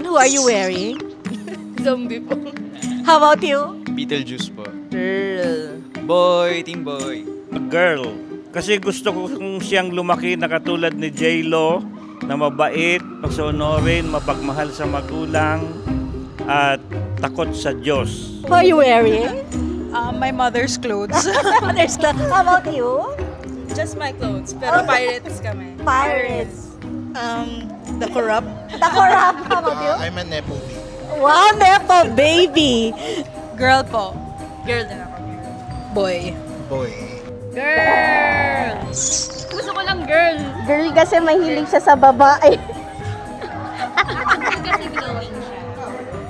Who are you wearing? Zombie po. How about you? Beetlejuice po. Girl. Boy, team boy. Girl. Kasi gusto ko siyang lumaki na katulad ni J-Lo, na mabait, pagsunurin, mapagmahal sa magulang, at takot sa Diyos. Who are you wearing? My mother's clothes. Mother's clothes. How about you? Just my clothes. Pero pirates kami. Pirates. The corrupt. Takorap. How about you? I'm a Nepo baby. Wow, Nepo baby. Girl po. Girl din ako. Boy. Boy. Girl! Gusto ko lang girl. Girl kasi mahilig siya sa babae. Kasi glowing siya.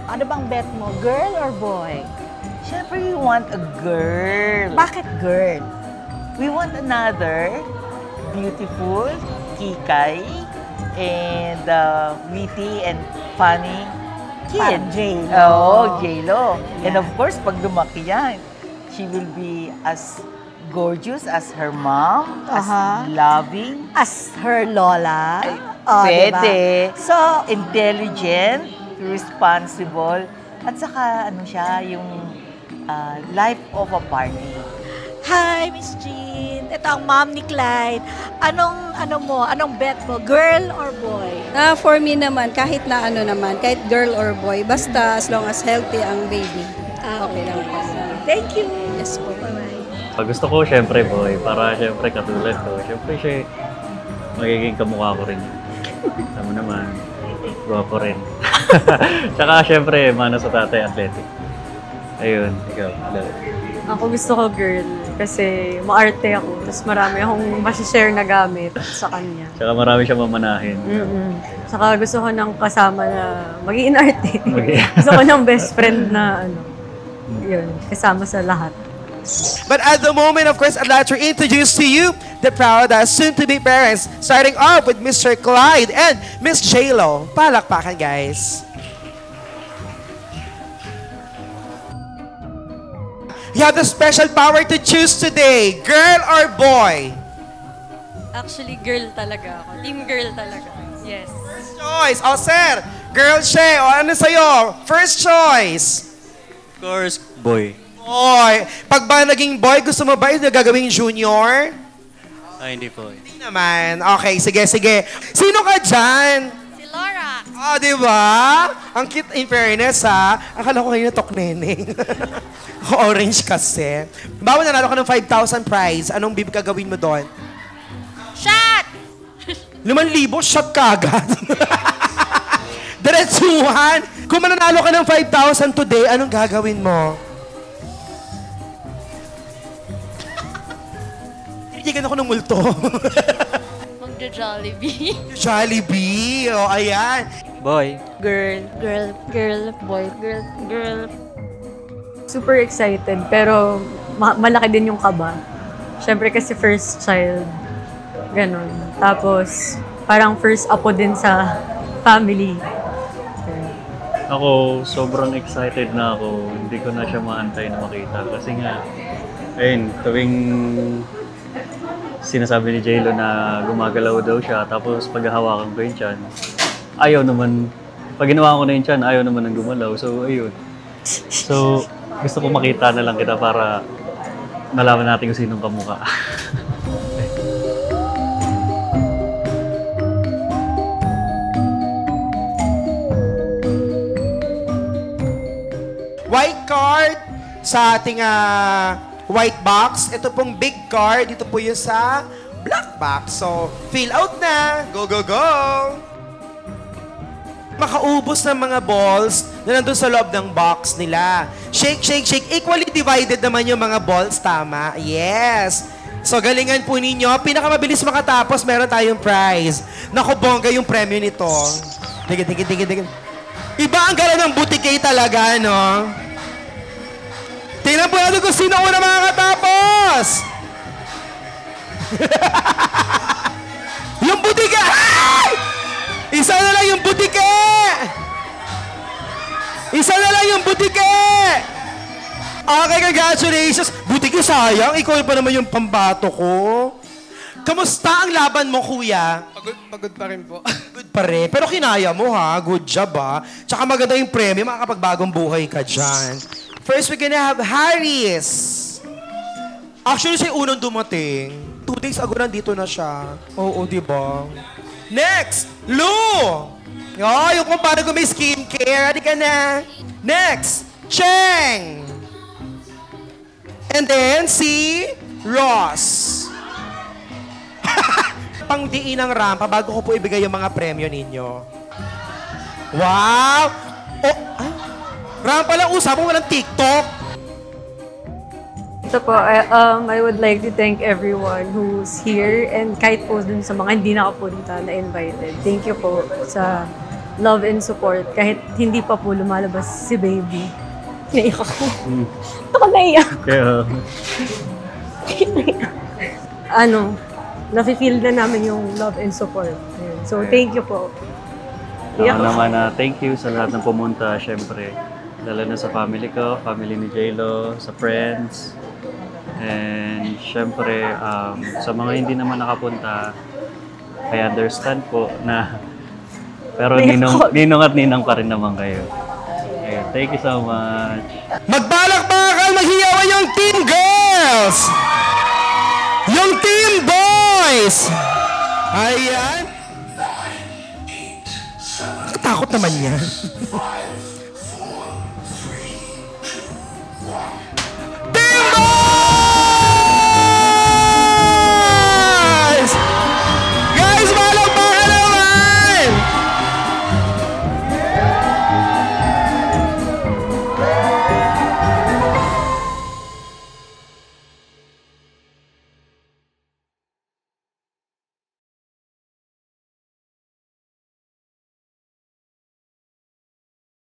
Ano bang bet mo? Girl or boy? Siyempre, we want a girl. Bakit girl? We want another beautiful, kikay, and witty and funny kid. Parang J-Lo. Oo, J-Lo. And Yeah. of course, pag lumaki yan, she will be as gorgeous as her mom, as loving, As her lola? pwede, Diba? So, intelligent, responsible, at saka ano siya, yung life of a party. hi, Miss Jean. Ito ang mom ni Clyde. Anong bet mo? Girl or boy? For me naman, kahit na ano naman, kahit girl or boy, basta as long as healthy ang baby. Okay lang po. Thank you. Yes po. Bye-bye. Gusto ko syempre boy, para syempre katulad ko. Syempre siya magiging kamukha ko rin. Tama naman, guwapo rin. Tsaka syempre, mana sa tatay, athletic. Ayun, ikaw. Ako gusto ko girl kasi maarte ako. Tapos marami akong masishare na gamit sa kanya. Tsaka marami siya mamanahin. Saka gusto ko ng kasama na maging inarte. Gusto ko ng best friend na yun, kasama sa lahat. But at the moment, of course, I'd like to introduce to you the proud soon-to-be parents, starting off with Mr. Clyde and Miss J-Lo. Palakpakan, guys. You have the special power to choose today, girl or boy? Actually, girl talaga ako. Team girl talaga. Yes. First choice. Oh, sir. Girl siya. O ano sa'yo? First choice. Of course, boy. Boy. Pag ba naging boy, gusto mo ba yung gagawing junior? Hindi po. Hindi naman. Okay, sige. Sino ka dyan? Si Laura. Oh, di ba? Ang cute in fairness, ha? Akala ko kayo na tokneneng. Orange kasi. Bawa nanalo ka ng 5,000 prize. Anong gagawin mo doon? Shot! 5,000? Shot ka agad. Diretsuhan. Kung mananalo ka ng 5,000 today, anong gagawin mo? Tinitigan ako ng multo. Magja-Jollibee. Jollibee. O, ayan. Boy. Girl. Girl. Girl. Boy. Girl. Girl. Super excited, pero malaki din yung kaba. Siyempre kasi first child. Ganon. Tapos, parang first apo din sa family. Ako, sobrang excited na ako. Hindi ko na siya maantay na makita. Kasi nga, ayun, tuwing sinasabi ni J-Lo na gumagalaw daw siya, tapos paghahawakan ko yung tiyan, ayaw naman, pag ginawa ko na yung tiyan, ayaw naman ng gumalaw. So, ayun. So, gusto ko makita na lang kita para malaman natin kung sinong kamukha. White card sa ating white box. Ito pong big card. Dito po yung sa black box. So, fill out na. Go, go, go! Makaubos ng mga balls na nandun sa loob ng box nila. Shake, shake, shake. Equally divided naman yung mga balls. Tama. Yes. So, galingan po ninyo. Pinakamabilis makatapos, meron tayong prize. Naku, bongga yung premyo nito. Digit. Iba ang gala ng butikay talaga, no? Tingnan po natin kung sino una makakatapos. Yung butike! Ay! Isa na lang yung butike! Isa na lang yung butike! Okay, congratulations. Butike, sayang. Ikaw pa naman yung pambato ko. Kamusta ang laban mo, kuya? Pagod pa rin po. Good pa rin. Pero kinaya mo, ha? Good job, ha? Tsaka maganda yung premyo. Makakapagbagong buhay ka dyan. First, we're gonna have Harris. Actually, siya unang dumating. 2 days ago, nandito na siya. Oo, di ba? Next, Lou! Oh, yung kung paano may skincare. Hindi ka na. Next, Cheng! And then, si Ross. Pangdiin ang rampa bago ko po ibigay yung mga premyo ninyo. Wow! Oh, ah? Rampa lang, usapang walang TikTok. Ito po, I would like to thank everyone who's here and kahit po dun sa mga hindi nakapunta na invited. Thank you po sa love and support kahit hindi pa po lumalabas si baby. Naiyak ako. Ako naiyak. Kaya, nafe-feel na namin yung love and support. Ayun. So, thank you po. ako naman thank you sa lahat ng pumunta, syempre. Lalo na sa family ko, family ni J-Lo, sa friends. And syempre, sa mga hindi naman nakapunta, I understand po na pero ninong at ninang pa rin naman kayo. Ayun, thank you so much. Magbalak-bakal, maghiyawan yung team girls! Yung team boys! Ayan. Takot naman yan.